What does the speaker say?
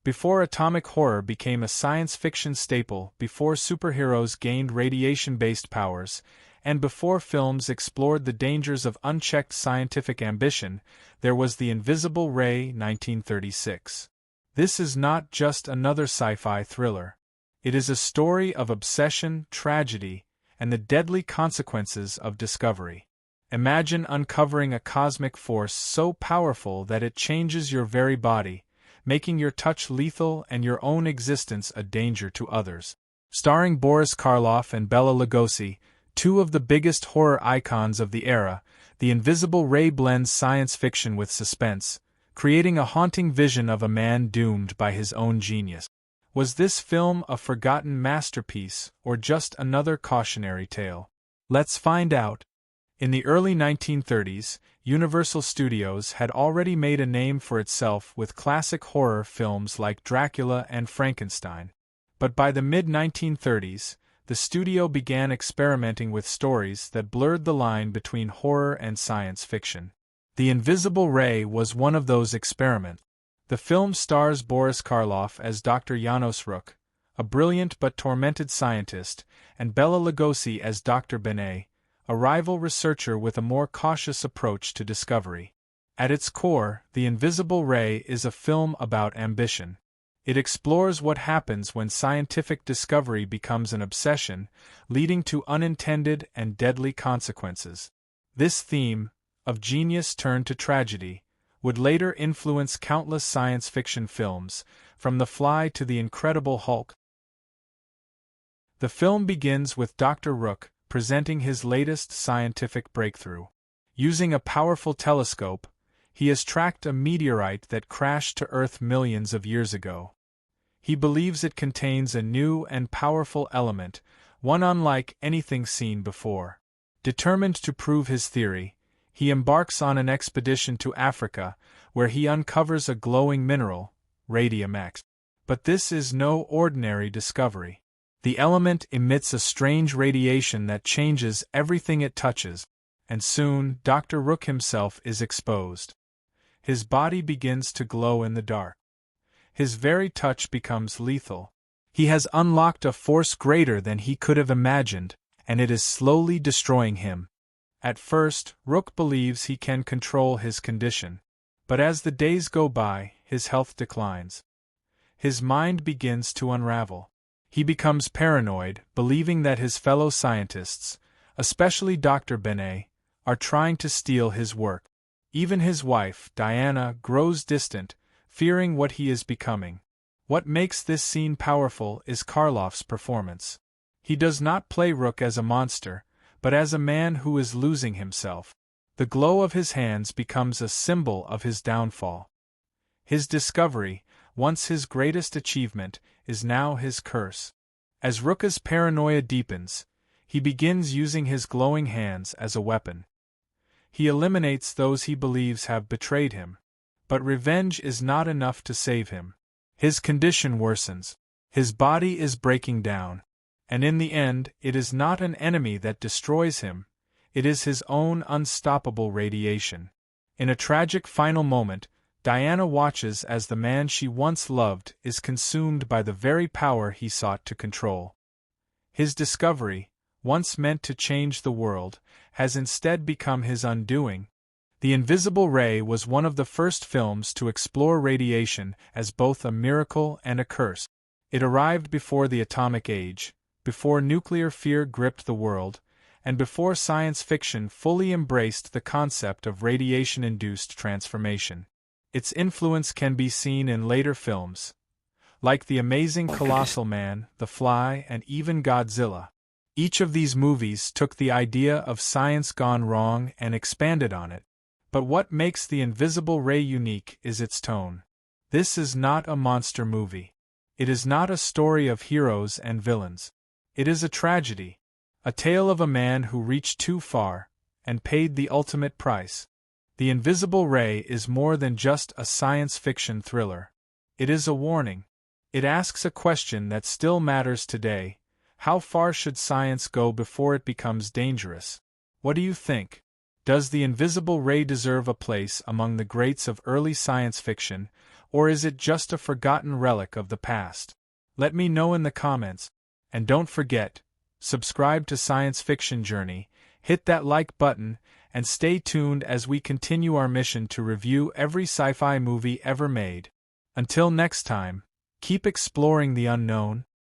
Before atomic horror became a science fiction staple, before superheroes gained radiation-based powers, and before films explored the dangers of unchecked scientific ambition, there was The Invisible Ray, 1936. This is not just another sci-fi thriller. It is a story of obsession, tragedy, and the deadly consequences of discovery. Imagine uncovering a cosmic force so powerful that it changes your very body, making your touch lethal and your own existence a danger to others. Starring Boris Karloff and Bela Lugosi, two of the biggest horror icons of the era, The Invisible Ray blends science fiction with suspense, creating a haunting vision of a man doomed by his own genius. Was this film a forgotten masterpiece or just another cautionary tale? Let's find out. In the early 1930s, Universal Studios had already made a name for itself with classic horror films like Dracula and Frankenstein. But by the mid-1930s, the studio began experimenting with stories that blurred the line between horror and science fiction. The Invisible Ray was one of those experiments. The film stars Boris Karloff as Dr. Janos Rukh, a brilliant but tormented scientist, and Bela Lugosi as Dr. Bela, a rival researcher with a more cautious approach to discovery. At its core, The Invisible Ray is a film about ambition. It explores what happens when scientific discovery becomes an obsession, leading to unintended and deadly consequences. This theme, of genius turned to tragedy, would later influence countless science fiction films, from The Fly to The Incredible Hulk. The film begins with Dr. Rukh presenting his latest scientific breakthrough. Using a powerful telescope, he has tracked a meteorite that crashed to Earth millions of years ago. He believes it contains a new and powerful element, one unlike anything seen before. Determined to prove his theory, he embarks on an expedition to Africa, where he uncovers a glowing mineral, Radium X. But this is no ordinary discovery. The element emits a strange radiation that changes everything it touches, and soon Dr. Rukh himself is exposed. His body begins to glow in the dark. His very touch becomes lethal. He has unlocked a force greater than he could have imagined, and it is slowly destroying him. At first, Rukh believes he can control his condition. But as the days go by, his health declines. His mind begins to unravel. He becomes paranoid, believing that his fellow scientists, especially Dr. Bela, are trying to steal his work. Even his wife, Diana, grows distant, fearing what he is becoming. What makes this scene powerful is Karloff's performance. He does not play Rukh as a monster, but as a man who is losing himself. The glow of his hands becomes a symbol of his downfall. His discovery, once his greatest achievement, is now his curse. As Rukh's paranoia deepens, he begins using his glowing hands as a weapon. He eliminates those he believes have betrayed him. But revenge is not enough to save him. His condition worsens. His body is breaking down. And in the end, it is not an enemy that destroys him. It is his own unstoppable radiation. In a tragic final moment, Diana watches as the man she once loved is consumed by the very power he sought to control. His discovery, once meant to change the world, has instead become his undoing. The Invisible Ray was one of the first films to explore radiation as both a miracle and a curse. It arrived before the atomic age, before nuclear fear gripped the world, and before science fiction fully embraced the concept of radiation-induced transformation. Its influence can be seen in later films, like The Amazing Colossal Man, The Fly, and even Godzilla. Each of these movies took the idea of science gone wrong and expanded on it. But what makes The Invisible Ray unique is its tone. This is not a monster movie. It is not a story of heroes and villains. It is a tragedy, a tale of a man who reached too far and paid the ultimate price. The Invisible Ray is more than just a science fiction thriller. It is a warning. It asks a question that still matters today: how far should science go before it becomes dangerous? What do you think? Does The Invisible Ray deserve a place among the greats of early science fiction, or is it just a forgotten relic of the past? Let me know in the comments. And don't forget, subscribe to Science Fiction Journey, hit that like button, and stay tuned as we continue our mission to review every sci-fi movie ever made. Until next time, keep exploring the unknown,